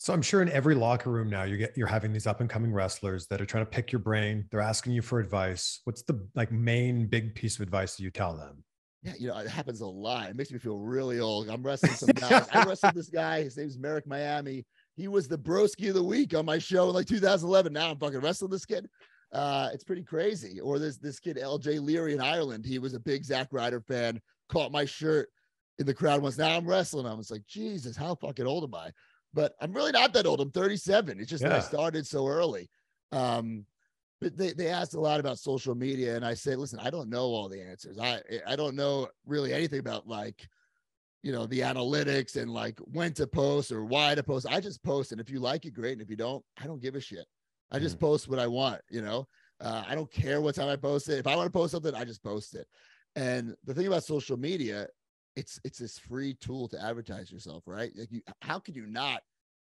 So I'm sure in every locker room now you're having these up and coming wrestlers that are trying to pick your brain. They're asking you for advice. What's the like main big piece of advice that you tell them? Yeah, it happens a lot. It makes me feel really old. I'm wrestling some guys. I wrestled this guy. His name's Merrick Miami. He was the broski of the week on my show in like 2011. Now I'm fucking wrestling this kid. It's pretty crazy. Or this kid, LJ Leary in Ireland. He was a big Zack Ryder fan, caught my shirt in the crowd once. Now I'm wrestling. I was like, Jesus, how fucking old am I? But I'm really not that old. I'm 37. It's just that I started so early. But they asked a lot about social media, and I said, listen, I don't know all the answers. I don't know really anything about like, the analytics and like when to post or why to post. I just post, and if you like it, great. And if you don't, I don't give a shit. I just post what I want, I don't care what time I post it. If I want to post something, I just post it. And the thing about social media, it's this free tool to advertise yourself, right? Like how could you not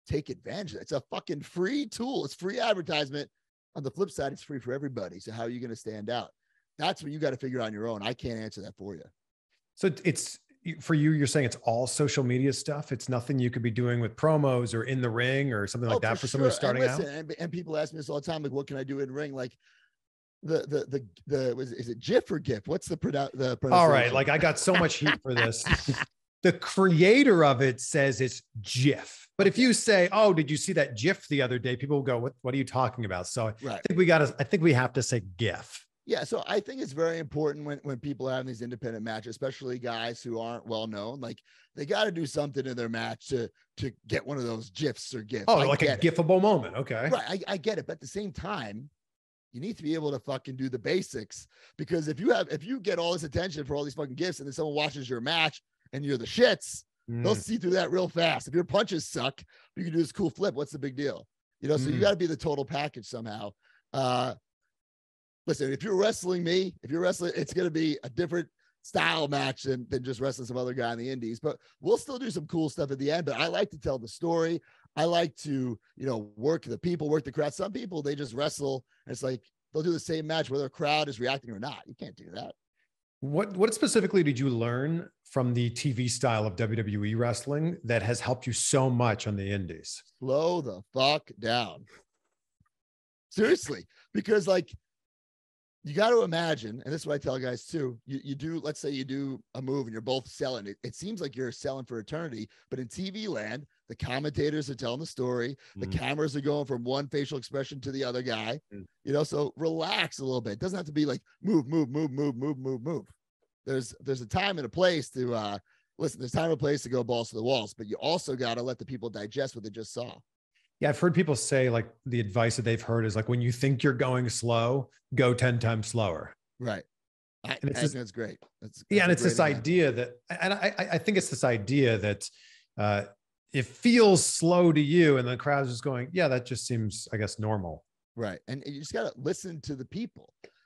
take advantage of it? It's a fucking free tool. It's free advertisement. On the flip side, it's free for everybody. So how are you going to stand out? That's what you got to figure out on your own. I can't answer that for you. So it's for you, you're saying it's all social media stuff. It's nothing you could be doing with promos or in the ring or something like that for someone who's starting out. And people ask me this all the time. Like, what can I do in ring? Like is it GIF or GIF? What's the pronunciation? All right. Like I got so much heat for this. The creator of it says it's GIF. But if you say, oh, did you see that GIF the other day? People will go, what are you talking about? So I think we have to say GIF. Yeah. So I think it's very important when people have these independent matches, especially guys who aren't well known, like they got to do something in their match to get one of those GIFs or GIFs. Oh, like a GIFable moment. Okay. Right. I get it. But at the same time, you need to be able to fucking do the basics, because if you get all this attention for all these fucking GIFs and then someone watches your match and you're the shits, they'll see through that real fast. If your punches suck, you can do this cool flip. What's the big deal? So you got to be the total package somehow. Listen, if you're wrestling me, it's going to be a different style match than just wrestling some other guy in the indies, but we'll still do some cool stuff at the end. But I like to tell the story. I like to, work the people, work the crowd. Some people, they just wrestle and it's like, they'll do the same match whether a crowd is reacting or not. You can't do that. What specifically did you learn from the TV style of WWE wrestling that has helped you so much on the indies? Slow the fuck down. Seriously, because like you got to imagine, and this is what I tell guys too, you do, let's say you do a move and you're both selling it. It seems like you're selling for eternity, but in TV land, the commentators are telling the story. The cameras are going from one facial expression to the other guy, so relax a little bit. It doesn't have to be like move. There's a time and a place to listen. There's time and a place to go balls to the walls, but you also got to let the people digest what they just saw. Yeah. I've heard people say like the advice that they've heard is like, when you think you're going slow, go 10 times slower. Right. I think that's great. That's and it's this idea that, and I think it's this idea that, it feels slow to you, and the crowd's just going, yeah, that just seems, I guess, normal. Right. And you just got to listen to the people.